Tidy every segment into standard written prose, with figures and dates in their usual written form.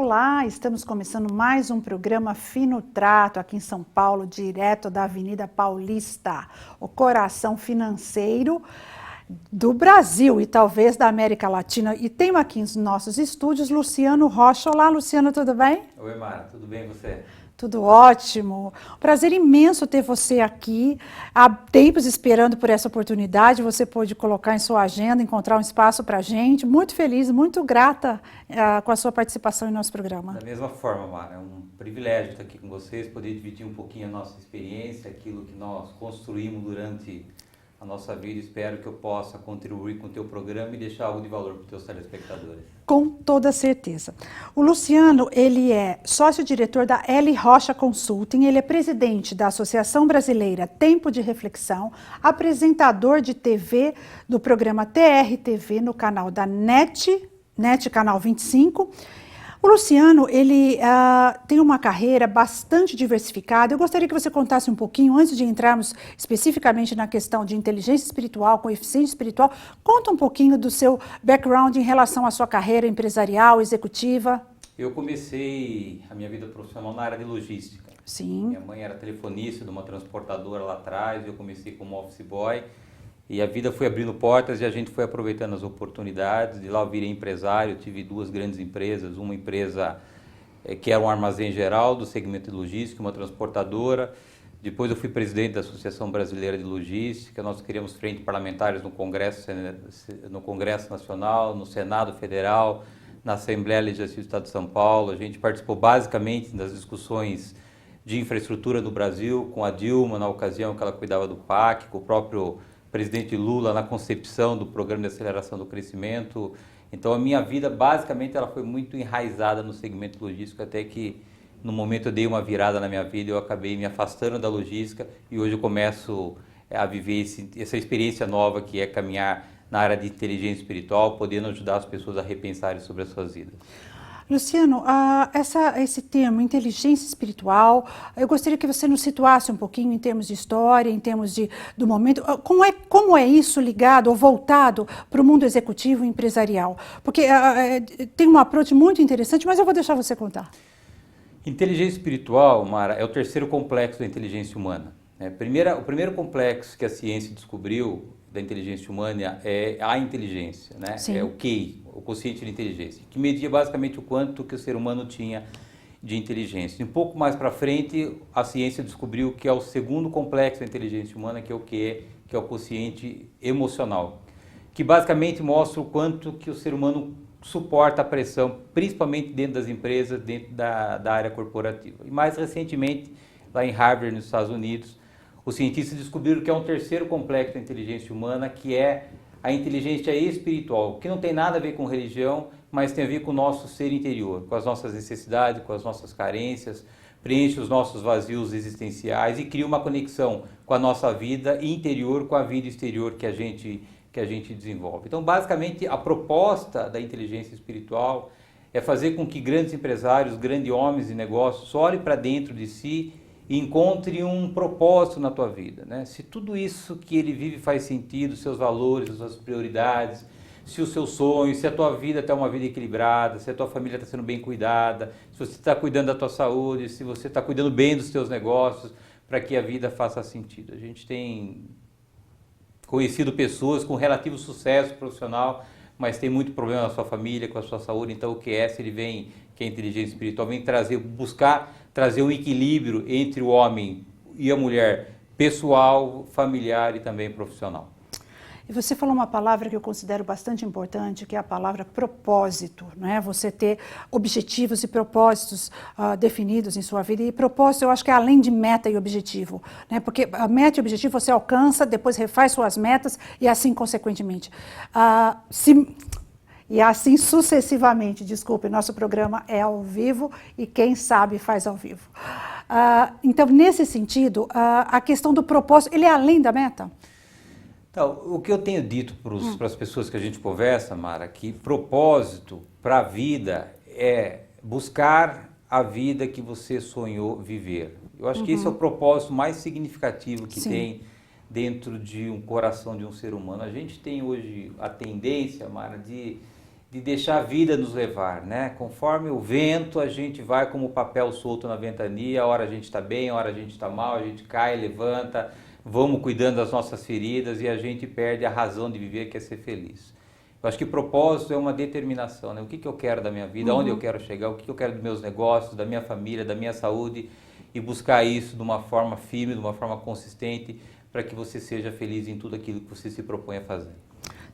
olá! Estamos começando mais um programa Fino Trato aqui em São Paulo, direto da Avenida Paulista, o coração financeiro do Brasil e talvez da América Latina. E tenho aqui nos nossos estúdios Luciano Rocha. Olá, Luciano, tudo bem? Oi, Mara, tudo bem e você? Tudo ótimo. Prazer imenso ter você aqui. Há tempos esperando por essa oportunidade. Você pôde colocar em sua agenda, encontrar um espaço para a gente. Muito feliz, muito grata com a sua participação em nosso programa. Da mesma forma, Mara, é um privilégio estar aqui com vocês, poder dividir um pouquinho a nossa experiência, aquilo que nós construímos durante a nossa vida. Espero que eu possa contribuir com o teu programa e deixar algo de valor para os teus telespectadores. Com toda certeza. O Luciano, ele é sócio-diretor da L. Rocha Consulting, ele é presidente da Associação Brasileira Tempo de Reflexão, apresentador de TV do programa TR-TV no canal da NET Canal 25. O Luciano, ele tem uma carreira bastante diversificada. Eu gostaria que você contasse um pouquinho, antes de entrarmos especificamente na questão de inteligência espiritual, coeficiente espiritual, conta um pouquinho do seu background em relação à sua carreira empresarial, executiva. Eu comecei a minha vida profissional na área de logística. Sim. Minha mãe era telefonista de uma transportadora lá atrás, eu comecei como office boy. E a vida foi abrindo portas e a gente foi aproveitando as oportunidades. De lá eu virei empresário, eu tive duas grandes empresas. Uma empresa que era um armazém geral do segmento de logística, uma transportadora. Depois eu fui presidente da Associação Brasileira de Logística. Nós criamos frente parlamentares no Congresso Nacional, no Senado Federal, na Assembleia Legislativa do Estado de São Paulo. A gente participou basicamente das discussões de infraestrutura no Brasil, com a Dilma na ocasião que ela cuidava do PAC, com o próprio presidente Lula na concepção do Programa de Aceleração do Crescimento. Então a minha vida basicamente ela foi muito enraizada no segmento logístico, até que no momento eu dei uma virada na minha vida, eu acabei me afastando da logística e hoje eu começo a viver essa experiência nova que é caminhar na área de inteligência espiritual, podendo ajudar as pessoas a repensarem sobre as suas vidas. Luciano, esse termo, inteligência espiritual, eu gostaria que você nos situasse um pouquinho em termos de história, em termos do momento. Como é isso ligado ou voltado para o mundo executivo e empresarial? Porque tem um approach muito interessante, mas eu vou deixar você contar. Inteligência espiritual, Mara, é o terceiro complexo da inteligência humana. O primeiro complexo que a ciência descobriu da inteligência humana é a inteligência, né? É o QI, o quociente de inteligência, que media basicamente o quanto que o ser humano tinha de inteligência. Um pouco mais para frente, a ciência descobriu que é o segundo complexo da inteligência humana, que é o QE, que é o quociente emocional, que basicamente mostra o quanto que o ser humano suporta a pressão, principalmente dentro das empresas, dentro da área corporativa. E mais recentemente, lá em Harvard, nos Estados Unidos, os cientistas descobriram que é um terceiro complexo da inteligência humana, que é a inteligência espiritual, que não tem nada a ver com religião, mas tem a ver com o nosso ser interior, com as nossas necessidades, com as nossas carências, preenche os nossos vazios existenciais e cria uma conexão com a nossa vida interior, com a vida exterior que a gente desenvolve. Então, basicamente, a proposta da inteligência espiritual é fazer com que grandes empresários, grandes homens de negócios olhem para dentro de si e encontre um propósito na tua vida, né? Se tudo isso que ele vive faz sentido, seus valores, as suas prioridades, se os seus sonhos, se a tua vida está uma vida equilibrada, se a tua família está sendo bem cuidada, se você está cuidando da tua saúde, se você está cuidando bem dos teus negócios, para que a vida faça sentido. A gente tem conhecido pessoas com relativo sucesso profissional, mas tem muito problema na sua família, com a sua saúde. Então o QS, ele vem, que é a inteligência espiritual, vem buscar trazer um equilíbrio entre o homem e a mulher, pessoal, familiar e também profissional. E você falou uma palavra que eu considero bastante importante, que é a palavra propósito, não é? Você ter objetivos e propósitos definidos em sua vida. E propósito, eu acho que é além de meta e objetivo, né? Porque a meta e objetivo você alcança, depois refaz suas metas e assim consequentemente. E assim sucessivamente, desculpe, nosso programa é ao vivo e quem sabe faz ao vivo. Então, nesse sentido, a questão do propósito, ele é além da meta? Então, o que eu tenho dito para as pessoas que a gente conversa, Mara, que propósito para a vida é buscar a vida que você sonhou viver. Eu acho que esse é o propósito mais significativo que tem dentro de um coração de um ser humano. A gente tem hoje a tendência, Mara, de de deixar a vida nos levar, né? Conforme o vento, a gente vai como papel solto na ventania, a hora a gente está bem, a hora a gente está mal, a gente cai, levanta, vamos cuidando das nossas feridas e a gente perde a razão de viver, que é ser feliz. Eu acho que propósito é uma determinação, né? O que eu quero da minha vida, onde eu quero chegar, o que eu quero dos meus negócios, da minha família, da minha saúde, e buscar isso de uma forma firme, de uma forma consistente, para que você seja feliz em tudo aquilo que você se propõe a fazer.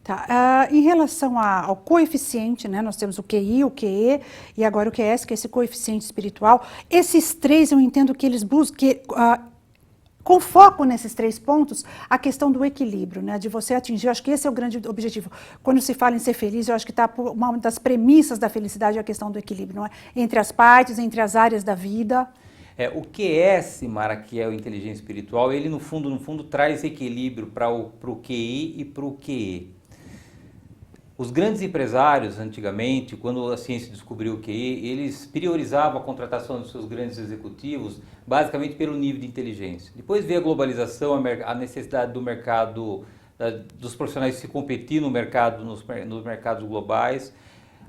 Tá. Em relação ao coeficiente, né, nós temos o QI, o QE e agora o QS, que é esse coeficiente espiritual. Esses três, eu entendo que eles buscam, com foco nesses 3 pontos, a questão do equilíbrio, né, de você atingir, eu acho que esse é o grande objetivo. Quando se fala em ser feliz, eu acho que uma das premissas da felicidade é a questão do equilíbrio, não é? Entre as partes, entre as áreas da vida. O QS, Mara, que é o inteligência espiritual, ele no fundo traz equilíbrio para o QI e para o QE. Os grandes empresários, antigamente, quando a ciência descobriu o QI, eles priorizavam a contratação dos seus grandes executivos basicamente pelo nível de inteligência. Depois veio a globalização, a necessidade do mercado, dos profissionais se competir no mercado, nos mercados globais,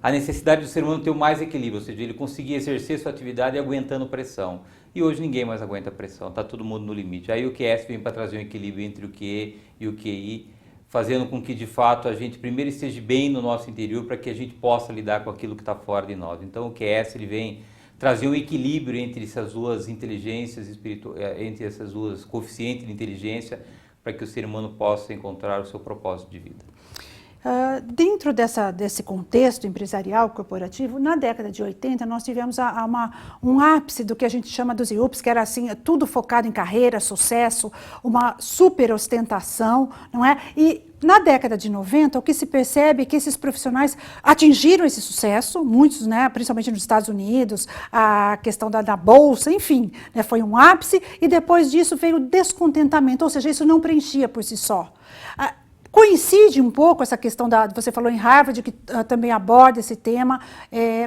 a necessidade do ser humano ter mais equilíbrio, ou seja, ele conseguir exercer sua atividade aguentando pressão. E hoje ninguém mais aguenta pressão, está todo mundo no limite. Aí o QS vem para trazer um equilíbrio entre o QE e o QI, fazendo com que, de fato, a gente primeiro esteja bem no nosso interior para que a gente possa lidar com aquilo que está fora de nós. Então, o QS ele vem trazer um equilíbrio entre essas duas inteligências entre essas duas coeficientes de inteligência, para que o ser humano possa encontrar o seu propósito de vida. Dentro desse contexto empresarial, corporativo, na década de 80, nós tivemos um ápice do que a gente chama dos IUPs, que era assim, tudo focado em carreira, sucesso, uma super ostentação, não é? E na década de 90, o que se percebe é que esses profissionais atingiram esse sucesso, muitos, né, principalmente nos Estados Unidos, a questão da bolsa, enfim, né, foi um ápice, e depois disso veio o descontentamento, ou seja, isso não preenchia por si só. Coincide um pouco essa questão você falou em Harvard, que também aborda esse tema,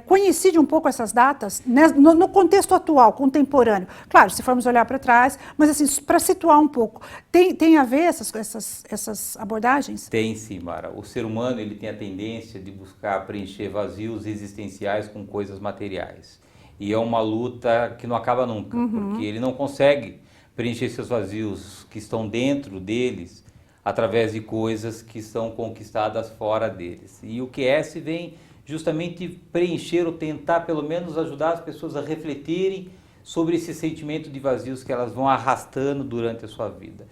coincide um pouco essas datas, né, no contexto atual, contemporâneo. Claro, se formos olhar para trás, mas assim, para situar um pouco, tem a ver essas abordagens? Tem sim, Mara. O ser humano ele tem a tendência de buscar preencher vazios existenciais com coisas materiais. E é uma luta que não acaba nunca, porque ele não consegue preencher seus vazios que estão dentro deles através de coisas que são conquistadas fora deles. E o QS vem justamente preencher ou tentar pelo menos ajudar as pessoas a refletirem sobre esse sentimento de vazios que elas vão arrastando durante a sua vida.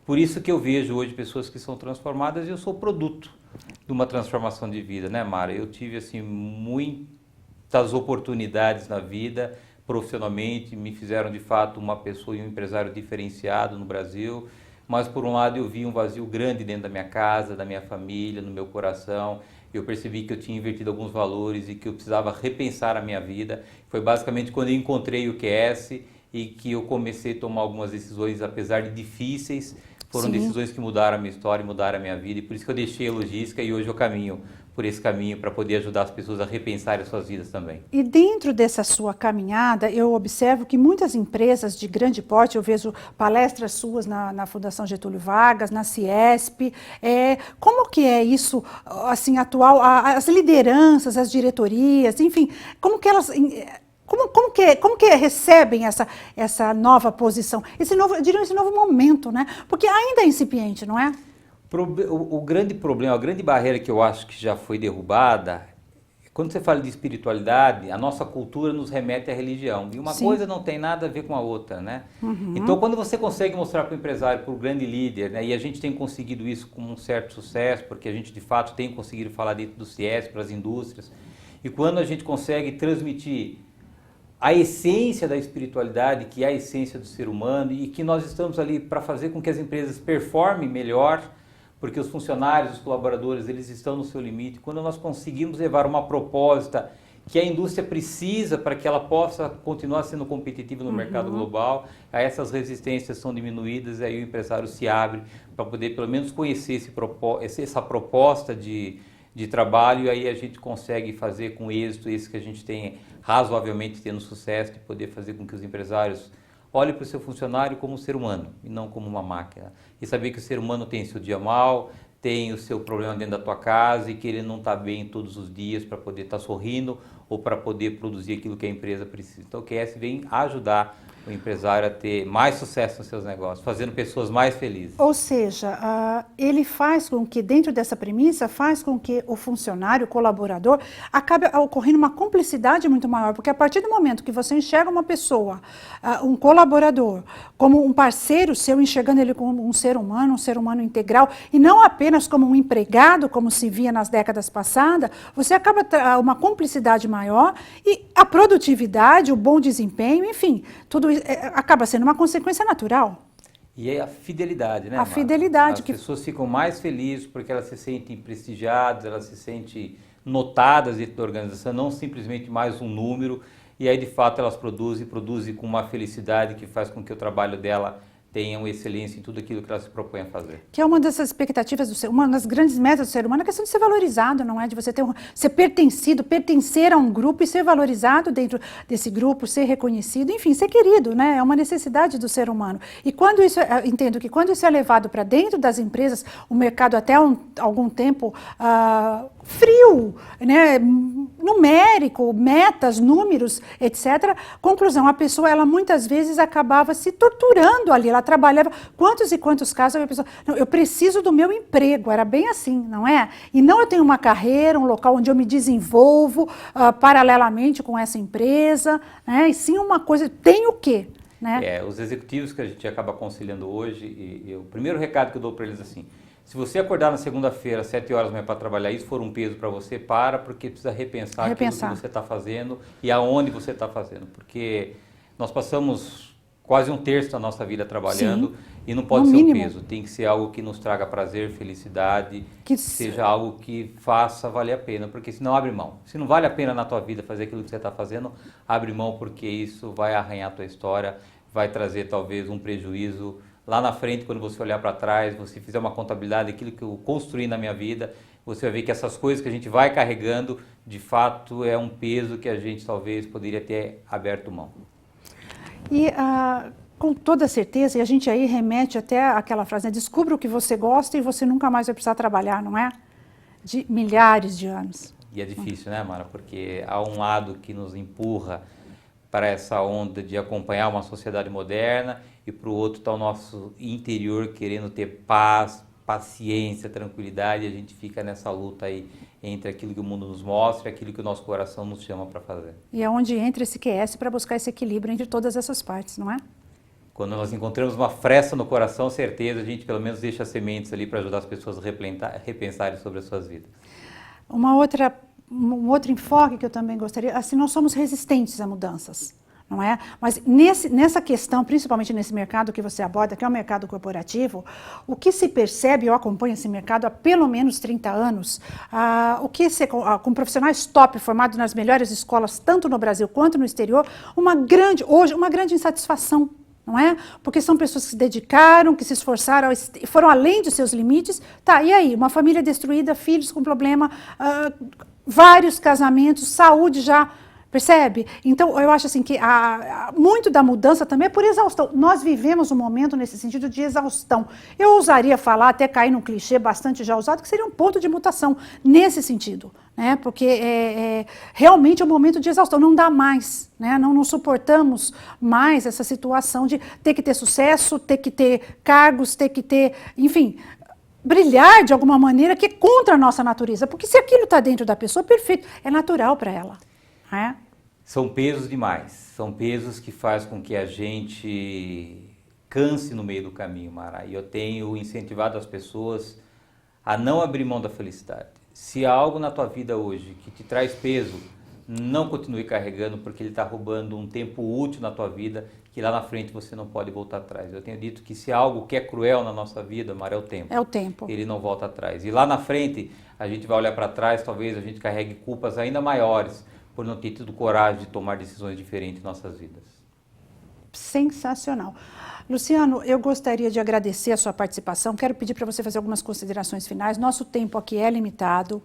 Por isso que eu vejo hoje pessoas que são transformadas e eu sou produto de uma transformação de vida, né, Mara? Eu tive assim muitas oportunidades na vida, profissionalmente, me fizeram de fato uma pessoa e um empresário diferenciado no Brasil. Mas por um lado eu vi um vazio grande dentro da minha casa, da minha família, no meu coração. Eu percebi que eu tinha invertido alguns valores e que eu precisava repensar a minha vida. Foi basicamente quando eu encontrei o QS e que eu comecei a tomar algumas decisões, apesar de difíceis, foram decisões que mudaram a minha história, mudaram a minha vida. E por isso que eu deixei a logística e hoje eu caminho por esse caminho para poder ajudar as pessoas a repensar as suas vidas também. E dentro dessa sua caminhada, eu observo que muitas empresas de grande porte, eu vejo palestras suas na Fundação Getúlio Vargas, na Ciesp, como que é isso, assim, atual, as lideranças, as diretorias, enfim, como que elas... Como que recebem essa nova posição, esse novo momento, né? Porque ainda é incipiente, não é? O grande problema, a grande barreira que eu acho que já foi derrubada, quando você fala de espiritualidade, a nossa cultura nos remete à religião. E uma coisa não tem nada a ver com a outra, né? Então, quando você consegue mostrar para o empresário, para o grande líder, né, e a gente tem conseguido isso com um certo sucesso, porque a gente de fato tem conseguido falar dentro do CIES para as indústrias, e quando a gente consegue transmitir a essência da espiritualidade, que é a essência do ser humano, e que nós estamos ali para fazer com que as empresas performem melhor, porque os funcionários, os colaboradores, eles estão no seu limite. Quando nós conseguimos levar uma proposta que a indústria precisa para que ela possa continuar sendo competitiva no mercado global, aí essas resistências são diminuídas e aí o empresário se abre para poder pelo menos conhecer essa proposta de trabalho, e aí a gente consegue fazer com êxito isso que a gente tem razoavelmente tendo sucesso, de poder fazer com que os empresários olhem para o seu funcionário como um ser humano e não como uma máquina. E saber que o ser humano tem seu dia mau, tem o seu problema dentro da tua casa e que ele não está bem todos os dias para poder estar sorrindo ou para poder produzir aquilo que a empresa precisa. Então o QS vem ajudar o empresário a ter mais sucesso nos seus negócios, fazendo pessoas mais felizes. Ou seja, ele faz com que, dentro dessa premissa, faz com que o funcionário, o colaborador, acabe ocorrendo uma cumplicidade muito maior, porque a partir do momento que você enxerga uma pessoa, um colaborador, como um parceiro seu, enxergando ele como um ser humano integral, e não apenas como um empregado, como se via nas décadas passadas, você acaba uma cumplicidade maior e a produtividade, o bom desempenho, enfim, tudo isso acaba sendo uma consequência natural. E é a fidelidade, né, A Marta? fidelidade. As pessoas ficam mais felizes porque elas se sentem prestigiadas, elas se sentem notadas dentro da organização, não simplesmente mais um número. E aí, de fato, elas produzem com uma felicidade que faz com que o trabalho dela tenha uma excelência em tudo aquilo que ela se propõe a fazer. Que é uma dessas expectativas do ser humano, uma das grandes metas do ser humano, é a questão de ser valorizado, não é? De você ser pertencido, pertencer a um grupo e ser valorizado dentro desse grupo, ser reconhecido, enfim, ser querido, né? É uma necessidade do ser humano. E quando isso, entendo que quando isso é levado para dentro das empresas, o mercado até algum tempo frio, né? Numérico, metas, números, etc. Conclusão, a pessoa, ela muitas vezes acabava se torturando ali, ela trabalhava, quantos e quantos casos a pessoa, não, eu preciso do meu emprego, era bem assim, não é? E não eu tenho uma carreira, um local onde eu me desenvolvo paralelamente com essa empresa, né? E sim uma coisa, tem o quê? Né? Os executivos que a gente acaba aconselhando hoje, e o primeiro recado que eu dou para eles assim, se você acordar na segunda-feira, às 7 horas da manhã para trabalhar, isso for um peso para você, porque precisa repensar aquilo que você está fazendo e aonde você está fazendo. Porque nós passamos quase um terço da nossa vida trabalhando. Sim, e não pode ser um peso. Tem que ser algo que nos traga prazer, felicidade, que seja algo que faça valer a pena, porque senão abre mão. Se não vale a pena na tua vida fazer aquilo que você está fazendo, abre mão porque isso vai arranhar a tua história, vai trazer talvez um prejuízo lá na frente, quando você olhar para trás, você fizer uma contabilidade daquilo que eu construí na minha vida, você vai ver que essas coisas que a gente vai carregando, de fato, é um peso que a gente talvez poderia ter aberto mão. E com toda certeza, e a gente aí remete até àquela frase, né? Descubra o que você gosta e você nunca mais vai precisar trabalhar, não é? De milhares de anos. E é difícil, né, Mara? Porque há um lado que nos empurra para essa onda de acompanhar uma sociedade moderna e para o outro está o nosso interior querendo ter paz, paciência, tranquilidade, e a gente fica nessa luta aí entre aquilo que o mundo nos mostra e aquilo que o nosso coração nos chama para fazer. E é onde entra esse QS para buscar esse equilíbrio entre todas essas partes, não é? Quando nós encontramos uma fresta no coração, certeza, a gente pelo menos deixa sementes ali para ajudar as pessoas a repensarem sobre as suas vidas. Um outro enfoque que eu também gostaria, assim, nós somos resistentes a mudanças, não é? Mas nessa questão, principalmente nesse mercado que você aborda, que é o mercado corporativo, o que se percebe, eu acompanho esse mercado há pelo menos 30 anos, com profissionais top, formados nas melhores escolas, tanto no Brasil quanto no exterior, hoje uma grande insatisfação. Não é? Porque são pessoas que se dedicaram, que se esforçaram, foram além dos seus limites. Tá, e aí? Uma família destruída, filhos com problema, vários casamentos, saúde já, percebe? Então, eu acho assim que muito da mudança também é por exaustão. Nós vivemos um momento nesse sentido de exaustão. Eu ousaria falar, até cair num clichê bastante já usado, que seria um ponto de mutação nesse sentido. Né? Porque realmente é um momento de exaustão, não dá mais, né? Não suportamos mais essa situação de ter que ter sucesso, ter que ter cargos, ter que ter, enfim, brilhar de alguma maneira que é contra a nossa natureza, porque se aquilo está dentro da pessoa, perfeito, é natural para ela. Né? São pesos demais, são pesos que fazem com que a gente canse no meio do caminho, Mara, e eu tenho incentivado as pessoas a não abrir mão da felicidade. Se há algo na tua vida hoje que te traz peso, não continue carregando, porque ele está roubando um tempo útil na tua vida, que lá na frente você não pode voltar atrás. Eu tenho dito que se há algo que é cruel na nossa vida, Mara, é o tempo. É o tempo. Ele não volta atrás. E lá na frente, a gente vai olhar para trás, talvez a gente carregue culpas ainda maiores por não ter tido coragem de tomar decisões diferentes em nossas vidas. sensacional. Luciano, eu gostaria de agradecer a sua participação. Quero pedir para você fazer algumas considerações finais. Nosso tempo aqui é limitado.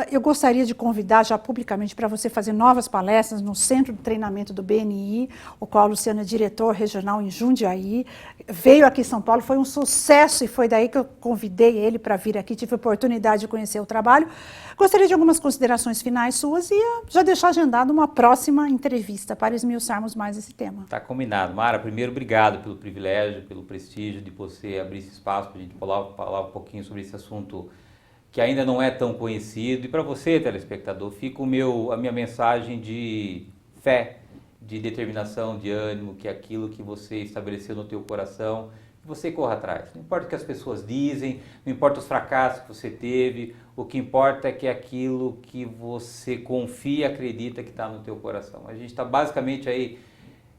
Eu gostaria de convidar já publicamente para você fazer novas palestras no Centro de Treinamento do BNI, o qual o Luciano é diretor regional em Jundiaí. Veio aqui em São Paulo, foi um sucesso e foi daí que eu convidei ele para vir aqui. Tive a oportunidade de conhecer o trabalho. Gostaria de algumas considerações finais suas e já deixar agendado uma próxima entrevista para esmiuçarmos mais esse tema. Tá combinado. Mara, primeiro, obrigado pelo privilégio, pelo prestígio de você abrir esse espaço para a gente falar um pouquinho sobre esse assunto que ainda não é tão conhecido. E para você, telespectador, fica a minha mensagem de fé, de determinação, de ânimo, que é aquilo que você estabeleceu no teu coração, que você corra atrás. Não importa o que as pessoas dizem, não importa os fracassos que você teve, o que importa é que é aquilo que você confia e acredita que está no teu coração. A gente está basicamente aí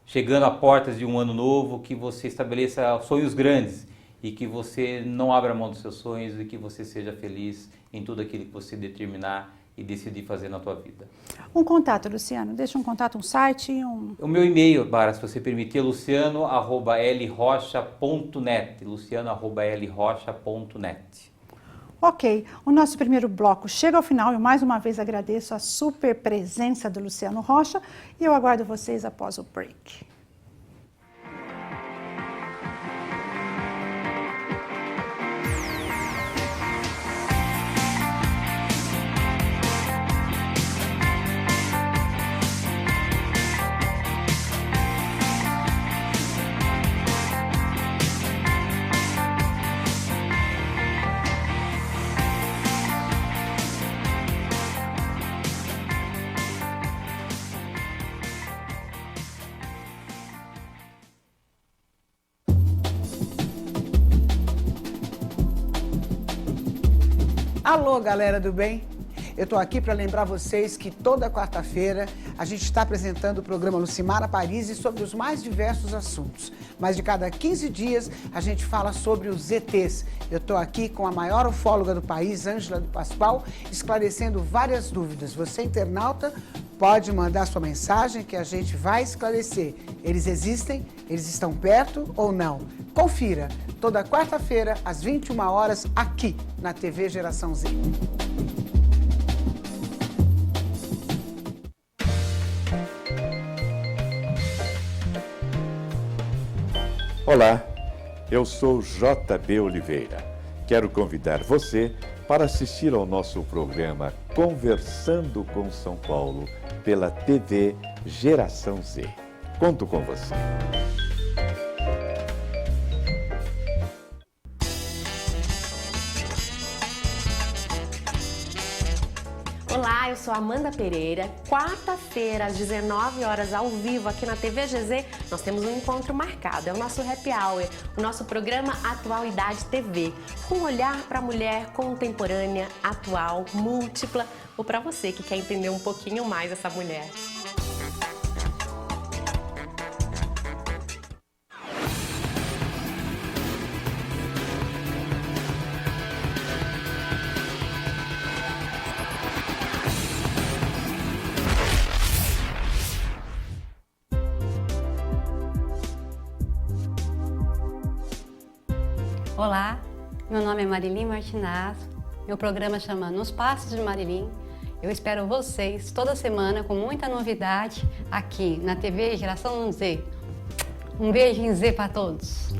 chegando a portas de um ano novo, que você estabeleça sonhos grandes e que você não abra mão dos seus sonhos e que você seja feliz em tudo aquilo que você determinar e decidir fazer na tua vida. Um contato, Luciano, deixa um contato, um site, O meu e-mail, Bara, se você permitir, é luciano@lrocha.net, luciano@lrocha.net. Ok, o nosso primeiro bloco chega ao final e eu mais uma vez agradeço a super presença do Luciano Rocha e eu aguardo vocês após o break. Alô, galera do bem? Eu tô aqui para lembrar vocês que toda quarta-feira a gente está apresentando o programa Lucimara Paris sobre os mais diversos assuntos. Mas de cada 15 dias a gente fala sobre os ETs. Eu tô aqui com a maior ufóloga do país, Ângela do Pascoal, esclarecendo várias dúvidas. Você, internauta, pode mandar sua mensagem que a gente vai esclarecer. Eles existem? Eles estão perto ou não? Confira, toda quarta-feira, às 21 horas, aqui na TV Geração Z. Olá, eu sou JB Oliveira. Quero convidar você para assistir ao nosso programa Conversando com São Paulo pela TV Geração Z. Conto com você. Olá, eu sou Amanda Pereira. Quarta-feira, às 19 horas, ao vivo, aqui na TV GZ, nós temos um encontro marcado. É o nosso Happy Hour, o nosso programa Atualidade TV, com um olhar para a mulher contemporânea, atual, múltipla, ou para você que quer entender um pouquinho mais essa mulher. Olá, meu nome é Marilim Martinazzo, meu programa chama Nos Passos de Marilim. Eu espero vocês toda semana com muita novidade aqui na TV Geração Z. Um beijo em Z para todos.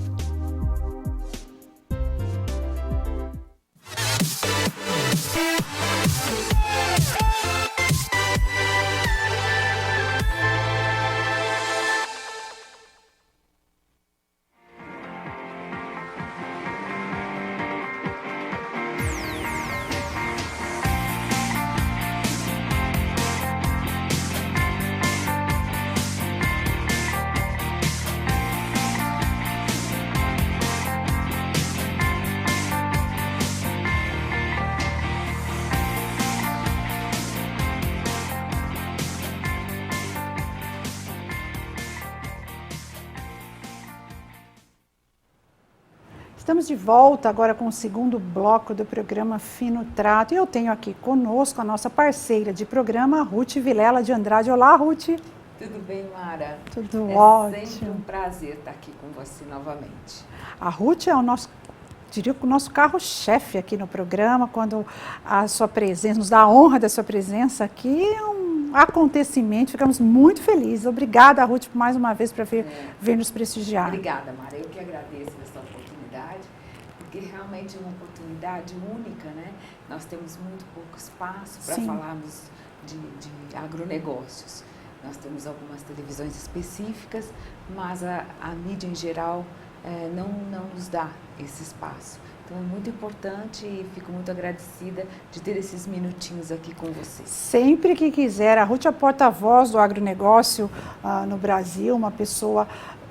Estamos de volta agora com o segundo bloco do programa Fino Trato. E eu tenho aqui conosco a nossa parceira de programa, Ruth Vilela de Andrade. Olá, Ruth. Tudo bem, Mara? Tudo é ótimo. Sempre um prazer estar aqui com você novamente. A Ruth é o nosso, diria que o nosso carro-chefe aqui no programa, quando a sua presença, nos dá a honra da sua presença aqui, é um acontecimento, ficamos muito felizes. Obrigada, Ruth, por mais uma vez para vir nos prestigiar. Obrigada, Mara. Eu que agradeço essa oportunidade, porque realmente é uma oportunidade única, né? Nós temos muito pouco espaço para falarmos de agronegócios. Nós temos algumas televisões específicas, mas a mídia em geral não nos dá esse espaço. Então é muito importante e fico muito agradecida de ter esses minutinhos aqui com vocês. Sempre que quiser, a Ruth é a porta-voz do agronegócio no Brasil, uma pessoa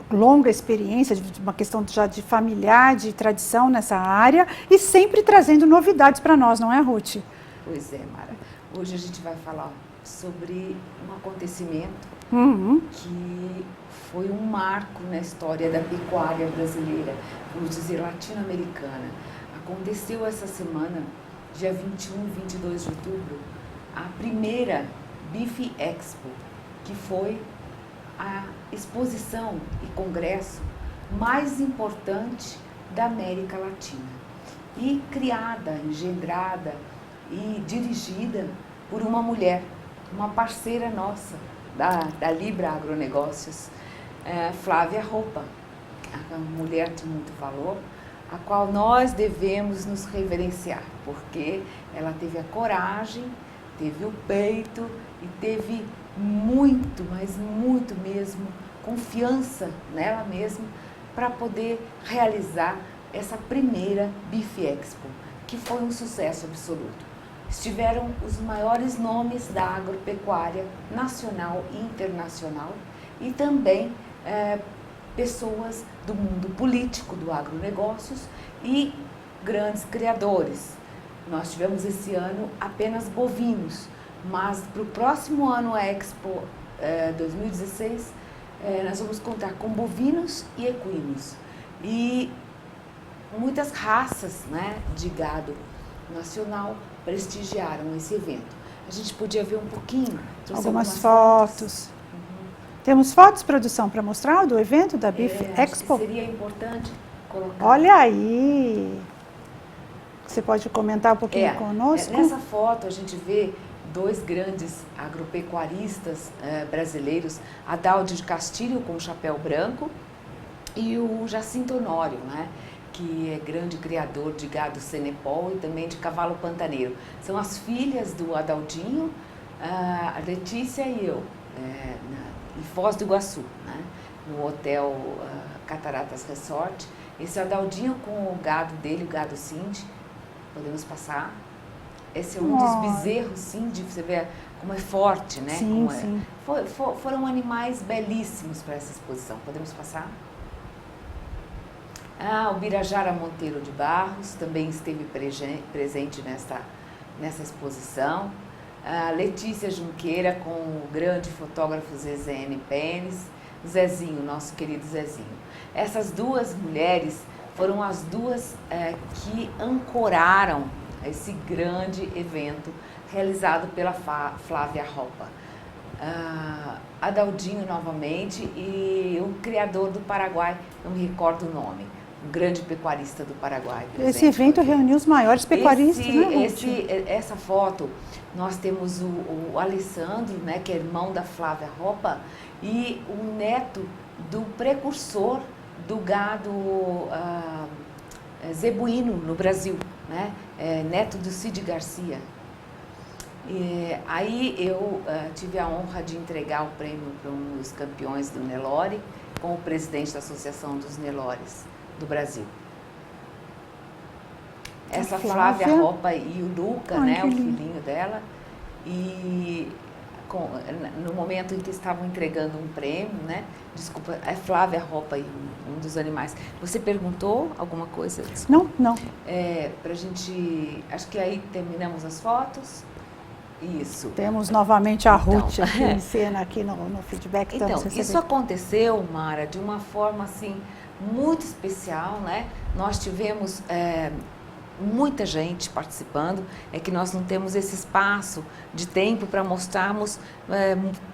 longa experiência, uma questão já de familiar, de tradição nessa área e sempre trazendo novidades para nós, não é, Ruth? Pois é, Mara. Hoje a gente vai falar sobre um acontecimento que foi um marco na história da pecuária brasileira, vamos dizer, latino-americana. Aconteceu essa semana, dia 21 e 22 de outubro, a primeira Beef Expo, que foi a exposição e congresso mais importante da América Latina. E criada, engendrada e dirigida por uma mulher, uma parceira nossa, da Libra Agronegócios, Flávia Roupa, uma mulher de muito valor, a qual nós devemos nos reverenciar, porque ela teve a coragem, teve o peito e teve muito, mas muito mesmo, confiança nela mesma para poder realizar essa primeira Beef Expo, que foi um sucesso absoluto. Estiveram os maiores nomes da agropecuária nacional e internacional e também pessoas do mundo político, do agronegócios e grandes criadores. Nós tivemos esse ano apenas bovinos, mas para o próximo ano, a Expo 2016, nós vamos contar com bovinos e equinos e muitas raças, né, de gado nacional prestigiaram esse evento. A gente podia ver um pouquinho. Algumas fotos. Temos fotos, produção, para mostrar do evento da Beef Expo? Seria importante colocar. Olha aí! Você pode comentar um pouquinho conosco? Nessa foto a gente vê dois grandes agropecuaristas brasileiros, Adaldio de Castilho com o chapéu branco e o Jacinto Honório, né, que é grande criador de gado Senepol e também de cavalo pantaneiro. São as filhas do Adaldinho, a Letícia e eu, em Foz do Iguaçu, né, no hotel Cataratas Resort. Esse Adaldinho com o gado dele, o gado Cindy, podemos passar. Esse é um dos bezerros Cindy, você vê como é forte, né? Sim, como sim. Foram animais belíssimos para essa exposição. Podemos passar? O Birajara Monteiro de Barros também esteve presente nessa exposição. A Letícia Junqueira com o grande fotógrafo Zezene Pênis, Zezinho, nosso querido Zezinho. Essas duas mulheres foram as duas que ancoraram esse grande evento realizado pela Flávia Roupa. Adaldinho novamente e o criador do Paraguai, não me recordo o nome, um grande pecuarista do Paraguai. Esse evento reuniu os maiores pecuaristas, né, Ruth? Essa foto, nós temos o Alessandro, né, que é irmão da Flávia Roupa, e o neto do precursor do gado zebuíno no Brasil, né, neto do Cid Garcia. Aí eu tive a honra de entregar o prêmio para um dos campeões do Nelore, com o presidente da Associação dos Nelores do Brasil. Essa Flávia Roupa e o Luca, né, o filhinho dela, e no momento em que estavam entregando um prêmio, né, desculpa, é Flávia Roupa e um dos animais. Você perguntou alguma coisa? Desculpa. Não. Pra gente, acho que aí terminamos as fotos. Isso. Temos novamente a Ruth aqui em cena, aqui no feedback que estamos recebendo. Isso aconteceu, Mara, de uma forma assim muito especial, né? Nós tivemos muita gente participando, é que nós não temos esse espaço de tempo para mostrarmos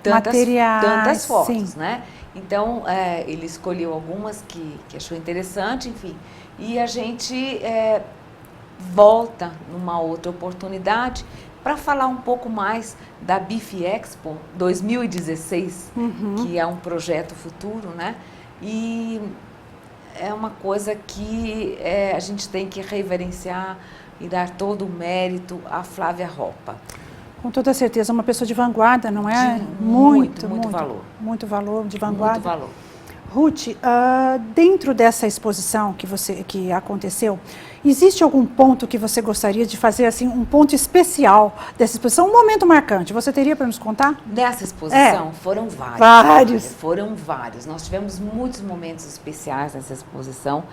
tantas fotos, sim. né? Então, ele escolheu algumas que achou interessante, enfim, e a gente volta numa outra oportunidade para falar um pouco mais da BIF Expo 2016, que é um projeto futuro, né? E é uma coisa que a gente tem que reverenciar e dar todo o mérito à Flávia Roppa. Com toda certeza, uma pessoa de vanguarda, não é? De muito valor. Muito valor, de vanguarda. Muito valor. Ruth, dentro dessa exposição que aconteceu, existe algum ponto que você gostaria de fazer, assim, um ponto especial dessa exposição, um momento marcante? Você teria para nos contar? Nessa exposição foram vários. Vários. Foram vários. Nós tivemos muitos momentos especiais nessa exposição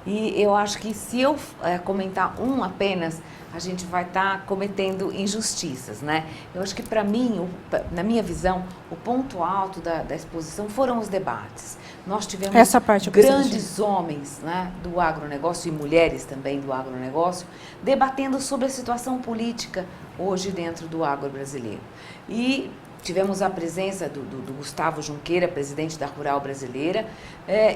e eu acho que se eu comentar um apenas, a gente vai estar cometendo injustiças, né? Eu acho que para mim, na minha visão, o ponto alto da exposição foram os debates. Nós tivemos grandes homens, né, do agronegócio e mulheres também do agronegócio debatendo sobre a situação política hoje dentro do agro brasileiro. E tivemos a presença do Gustavo Junqueira, presidente da Rural Brasileira,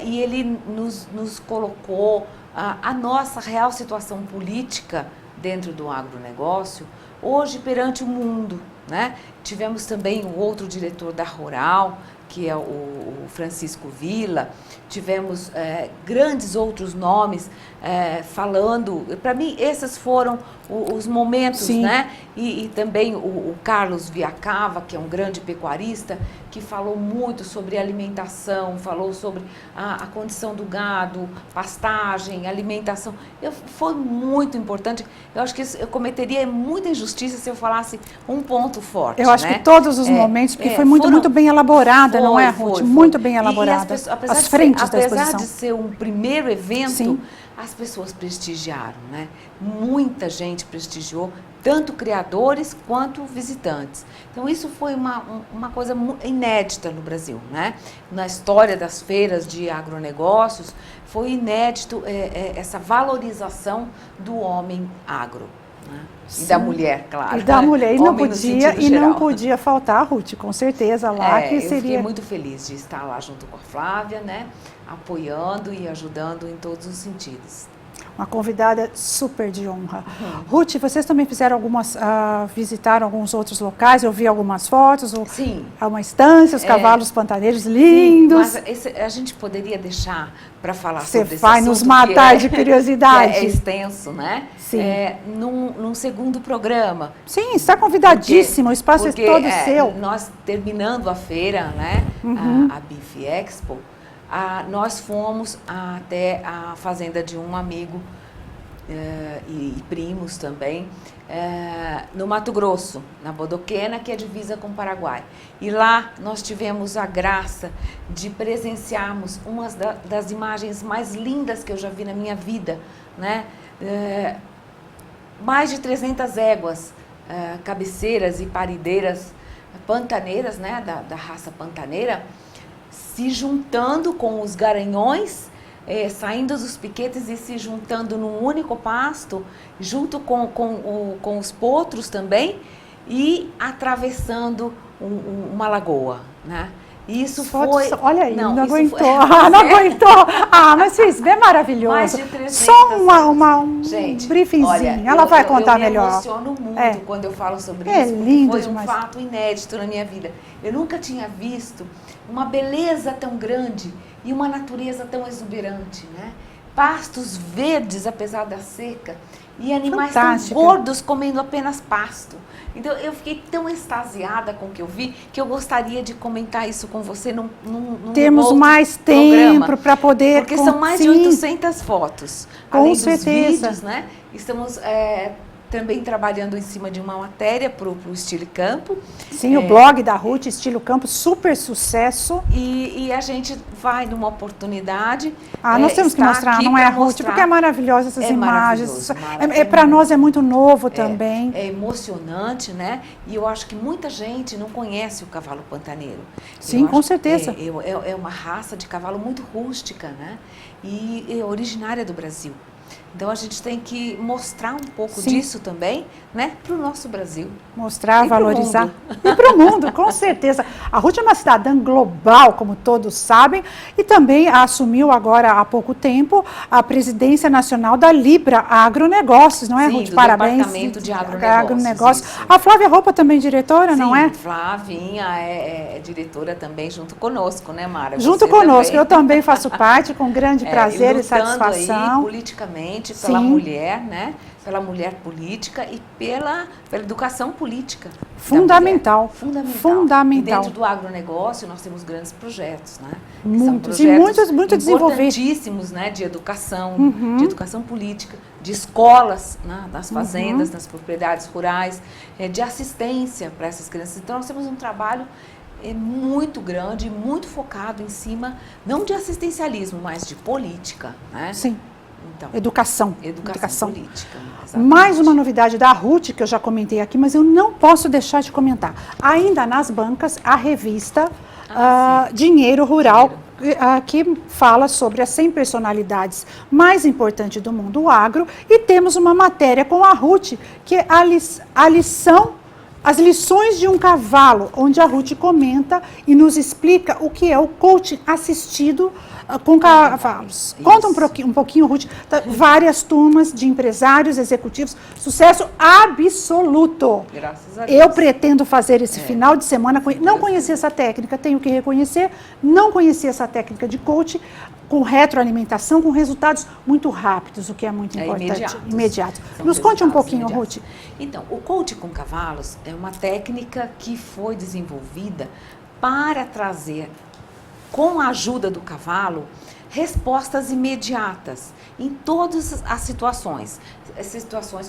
e ele nos colocou a nossa real situação política dentro do agronegócio hoje perante o mundo, né? Tivemos também o outro diretor da Rural, que é o Francisco Villa. Tivemos grandes outros nomes falando. Para mim, esses foram os momentos, né? E também o Carlos Viacava, que é um grande pecuarista, que falou muito sobre alimentação, falou sobre a condição do gado, pastagem, alimentação. Foi muito importante. Eu acho que eu cometeria muita injustiça se eu falasse um ponto forte. Eu acho que todos os momentos, porque foi muito bem elaborada, não é, Ruth? Muito bem elaborada. As frentes da exposição. Apesar de ser um primeiro evento, as pessoas prestigiaram, né? Muita gente prestigiou, tanto criadores quanto visitantes. Então, isso foi uma coisa inédita no Brasil, né? Na história das feiras de agronegócios, foi inédito essa valorização do homem agro. Né? E da mulher, claro. E da mulher, e não podia faltar, Ruth, com certeza lá que seria. Eu fiquei muito feliz de estar lá junto com a Flávia, né? Apoiando e ajudando em todos os sentidos. Uma convidada super de honra. Ruth, vocês também fizeram visitaram alguns outros locais, eu vi algumas fotos. Sim. Uma estância, os cavalos pantaneiros lindos. Sim, mas a gente poderia deixar para falar sobre esse assunto. Você vai nos matar de curiosidade. É extenso, né? Sim. Num segundo programa. Sim, está convidadíssimo, o espaço é todo seu. Nós terminando a feira, né? A BIF Expo, nós fomos até a fazenda de um amigo e primos também, no Mato Grosso, na Bodoquena, que é divisa com o Paraguai. E lá nós tivemos a graça de presenciarmos uma das imagens mais lindas que eu já vi na minha vida, né? Mais de 300 éguas, cabeceiras e parideiras pantaneiras, né? Da raça pantaneira, se juntando com os garanhões, saindo dos piquetes e se juntando num único pasto, junto com os potros também, e atravessando uma lagoa, né? Isso foi... Olha aí, não aguentou. Não aguentou. Mas isso é maravilhoso. Mais de 300. Só um briefingzinho. Olha, ela vai contar melhor. Eu me emociono muito quando eu falo sobre isso, lindo foi demais. Um fato inédito na minha vida. Eu nunca tinha visto uma beleza tão grande e uma natureza tão exuberante, né? Pastos verdes, apesar da seca, e animais tão gordos comendo apenas pasto. Então, eu fiquei tão extasiada com o que eu vi, que eu gostaria de comentar isso com você num Temos mais tempo para poder... Porque são mais de 800 fotos. Com além certeza. Dos vídeos, né? Estamos também trabalhando em cima de uma matéria para o Estilo Campo. Sim, o blog da Ruth, Estilo Campo, super sucesso. E a gente vai numa oportunidade... nós temos que mostrar, não é, Ruth? Porque é maravilhosa essas imagens. Para nós é muito novo também. É emocionante, né? E eu acho que muita gente não conhece o cavalo pantaneiro. Sim, com certeza. É uma raça de cavalo muito rústica, né? E é originária do Brasil. Então a gente tem que mostrar um pouco Sim. disso também, né, para o nosso Brasil. Mostrar, E pro valorizar. mundo. E para o mundo, com certeza. A Ruth é uma cidadã global, como todos sabem, e também assumiu agora há pouco tempo a presidência nacional da Libra Agronegócios, não é, Sim, Ruth? do Parabéns. Departamento de Agronegócios, isso. A Flávia Roupa também diretora, não é? Sim, Flavinha é diretora também junto conosco, né, Mara? Junto Você conosco, também. eu também faço parte, com grande prazer e lutando satisfação. aí politicamente pela Sim. mulher, né? Pela mulher política e pela educação política. da Fundamental. mulher. Fundamental. Fundamental. E dentro do agronegócio nós temos grandes projetos, né? Que Muitos, são e projetos muito desenvolvidos. importantíssimos, né? De educação política, de escolas, né? Nas fazendas, nas propriedades rurais, de assistência para essas crianças. Então nós temos um trabalho muito grande, muito focado em cima, não de assistencialismo, mas de política, né? Sim. Então, Educação. política. Exatamente. Mais uma novidade da Ruth, que eu já comentei aqui, mas eu não posso deixar de comentar. Ainda nas bancas, a revista Dinheiro Rural, que fala sobre as 100 personalidades mais importantes do mundo agro. E temos uma matéria com a Ruth, que é as lições de um cavalo, onde a Ruth comenta e nos explica o que é o coaching assistido com cavalos. Conta um pouquinho, Ruth, várias turmas de empresários, executivos, sucesso absoluto. Graças a Deus. Eu pretendo fazer esse final de semana, não conhecia essa técnica, tenho que reconhecer, não conhecia essa técnica de coaching, com retroalimentação, com resultados muito rápidos, o que é muito importante. Imediatos. Nos conte um pouquinho, Ruth. Então, o coaching com cavalos é uma técnica que foi desenvolvida para trazer, com a ajuda do cavalo, respostas imediatas em todas as situações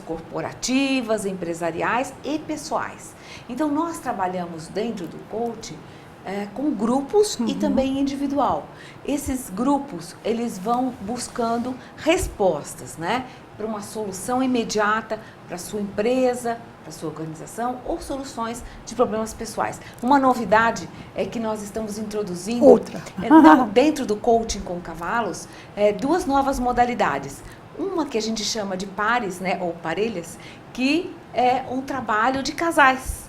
corporativas, empresariais e pessoais. Então, nós trabalhamos dentro do coaching com grupos e também individual. Esses grupos, eles vão buscando respostas, né, para uma solução imediata para a sua empresa, para a sua organização ou soluções de problemas pessoais. Uma novidade é que nós estamos introduzindo dentro do coaching com cavalos, duas novas modalidades. Uma que a gente chama de pares, né, ou parelhas, que é um trabalho de casais.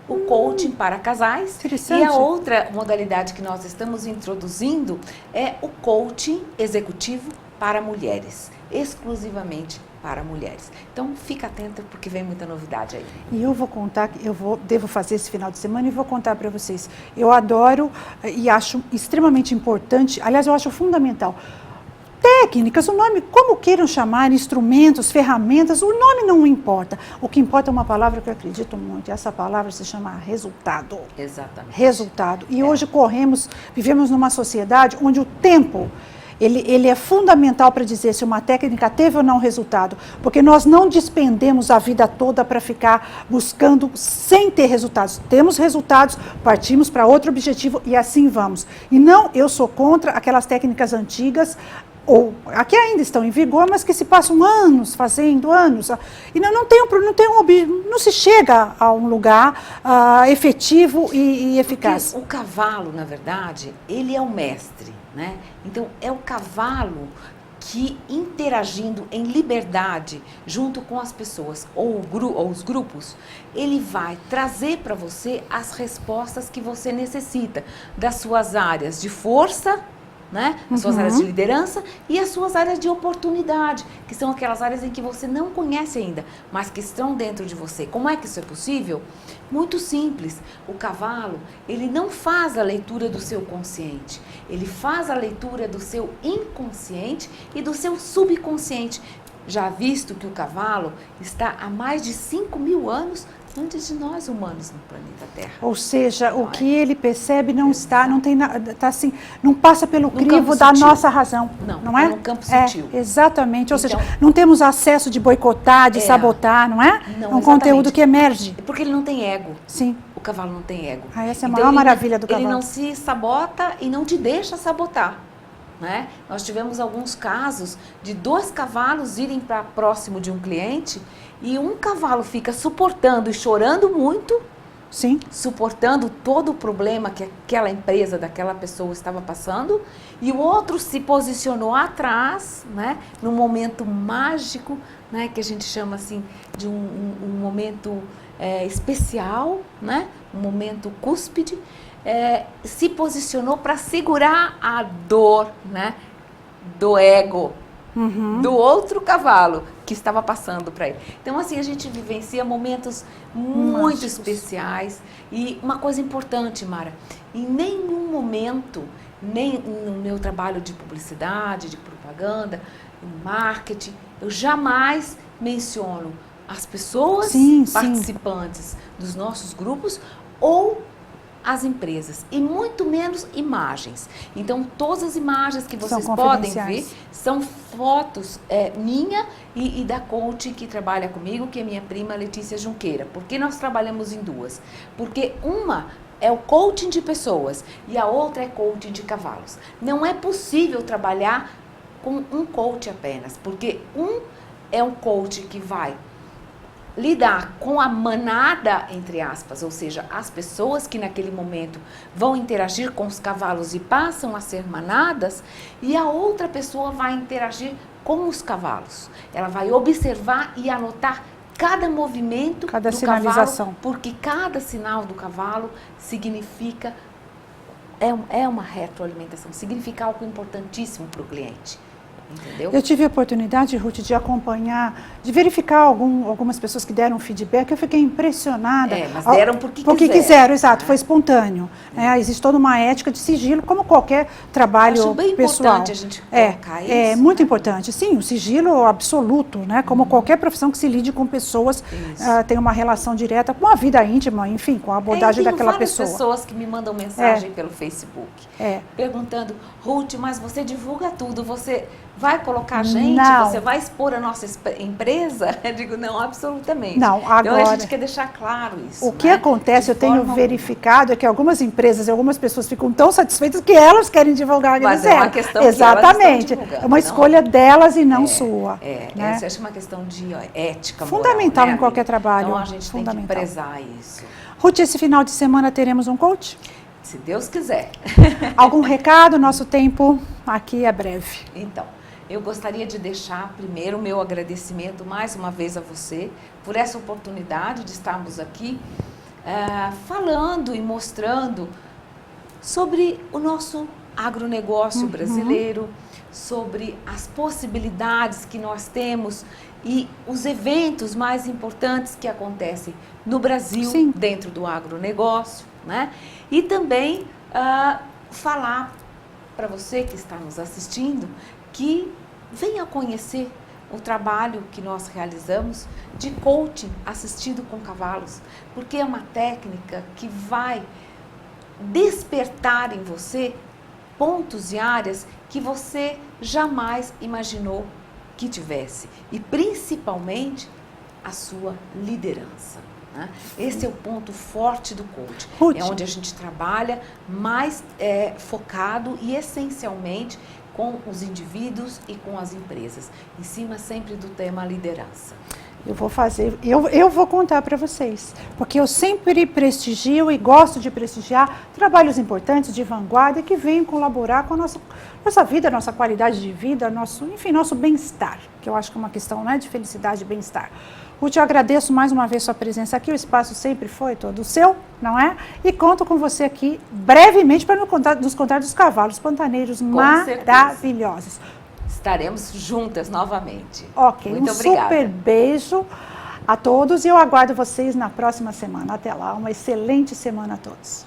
O coaching para casais. E a outra modalidade que nós estamos introduzindo é o coaching executivo para mulheres, exclusivamente para mulheres. Então, fica atenta porque vem muita novidade aí. E eu vou contar, devo fazer esse final de semana e vou contar para vocês. Eu adoro e acho extremamente importante, aliás, eu acho fundamental. Técnicas, o nome, como queiram chamar, instrumentos, ferramentas, o nome não importa. O que importa é uma palavra que eu acredito muito, e essa palavra se chama resultado. Exatamente. Resultado. E hoje vivemos numa sociedade onde o tempo, ele é fundamental para dizer se uma técnica teve ou não resultado, porque nós não despendemos a vida toda para ficar buscando sem ter resultados. Temos resultados, partimos para outro objetivo e assim vamos. E não, eu sou contra aquelas técnicas antigas, ou aqui ainda estão em vigor, mas que se passam anos, e não se chega a um lugar efetivo e eficaz. Porque o cavalo, na verdade, ele é o mestre, né? Então, é o cavalo que, interagindo em liberdade junto com as pessoas ou os grupos, ele vai trazer para você as respostas que você necessita das suas áreas de força, né? As suas áreas de liderança e as suas áreas de oportunidade, que são aquelas áreas em que você não conhece ainda, mas que estão dentro de você. Como é que isso é possível? Muito simples. O cavalo, ele não faz a leitura do seu consciente, ele faz a leitura do seu inconsciente e do seu subconsciente. Já visto que o cavalo está há mais de 5.000 anos antes de nós humanos no planeta Terra. Ou seja, o que ele percebe não está, não tem nada, tá assim, não passa pelo crivo da nossa razão. Não é? No campo sutil. Exatamente. Ou seja, não temos acesso de boicotar, de sabotar, não é? Não, é um conteúdo que emerge. Porque ele não tem ego. Sim. O cavalo não tem ego. Essa é a maior maravilha do cavalo. Ele não se sabota e não te deixa sabotar. Né? Nós tivemos alguns casos de 2 cavalos irem para próximo de um cliente e um cavalo fica suportando e chorando muito Sim. suportando todo o problema que aquela empresa, daquela pessoa estava passando, e o outro se posicionou atrás, né, num momento mágico, né, que a gente chama assim de um momento especial, né, um momento cúspide, se posicionou para segurar a dor, né, do ego, do outro cavalo que estava passando para ele. Então, assim, a gente vivencia momentos muito especiais. E uma coisa importante, Mara, em nenhum momento, nem no meu trabalho de publicidade, de propaganda, marketing, eu jamais menciono as pessoas participantes dos nossos grupos ou as empresas, e muito menos imagens. Então, todas as imagens que vocês podem ver são fotos minha e da coach que trabalha comigo, que é minha prima Letícia Junqueira. Por que nós trabalhamos em duas? Porque uma é o coaching de pessoas e a outra é coaching de cavalos. Não é possível trabalhar com um coach apenas, porque um é um coach que vai lidar com a manada, entre aspas, ou seja, as pessoas que naquele momento vão interagir com os cavalos e passam a ser manadas, e a outra pessoa vai interagir com os cavalos. Ela vai observar e anotar cada movimento cada do sinalização. cavalo, porque cada sinal do cavalo significa, é uma retroalimentação, significa algo importantíssimo para o cliente. Entendeu? Eu tive a oportunidade, Ruth, de acompanhar, de verificar algumas pessoas que deram feedback. Eu fiquei impressionada. Mas deram porque quiseram, exato, foi espontâneo. Existe toda uma ética de sigilo, como qualquer trabalho Acho bem pessoal. Importante a gente colocar isso. É muito importante. Sim, o sigilo absoluto, né? Como qualquer profissão que se lide com pessoas, tem uma relação direta com a vida íntima, enfim, com a abordagem daquela pessoa. Tem várias pessoas que me mandam mensagem pelo Facebook, perguntando, Ruth, mas você divulga tudo, você vai colocar a gente? Não. Você vai expor a nossa empresa? Eu digo, não, absolutamente. Não, agora... Então, a gente quer deixar claro isso. O que acontece, eu tenho verificado, é que algumas empresas e algumas pessoas ficam tão satisfeitas que elas querem divulgar. Mas é uma questão exatamente. Que elas estão é uma escolha delas e não sua. Né? Essa é uma questão de ética fundamental, moral, né, em qualquer trabalho. Então, a gente tem que prezar isso. Ruth, esse final de semana teremos um coach? Se Deus quiser. Algum recado? Nosso tempo aqui é breve. Então, eu gostaria de deixar primeiro o meu agradecimento mais uma vez a você por essa oportunidade de estarmos aqui falando e mostrando sobre o nosso agronegócio brasileiro, sobre as possibilidades que nós temos e os eventos mais importantes que acontecem no Brasil dentro do agronegócio, né? E também falar para você que está nos assistindo que venha conhecer o trabalho que nós realizamos de coaching assistido com cavalos, porque é uma técnica que vai despertar em você pontos e áreas que você jamais imaginou que tivesse, e principalmente a sua liderança. Né? Esse é o ponto forte do coaching, Ruth, é onde a gente trabalha mais focado e essencialmente com os indivíduos e com as empresas, em cima sempre do tema liderança. Eu vou contar para vocês, porque eu sempre prestigio e gosto de prestigiar trabalhos importantes, de vanguarda, que venham colaborar com a nossa vida, nossa qualidade de vida, nosso bem-estar, que eu acho que é uma questão, né, de felicidade e bem-estar. Ruth, eu agradeço mais uma vez sua presença aqui, o espaço sempre foi todo seu, não é? E conto com você aqui brevemente para nos contar dos cavalos pantaneiros maravilhosos. Estaremos juntas novamente. Ok, muito obrigada. Super beijo a todos e eu aguardo vocês na próxima semana. Até lá, uma excelente semana a todos.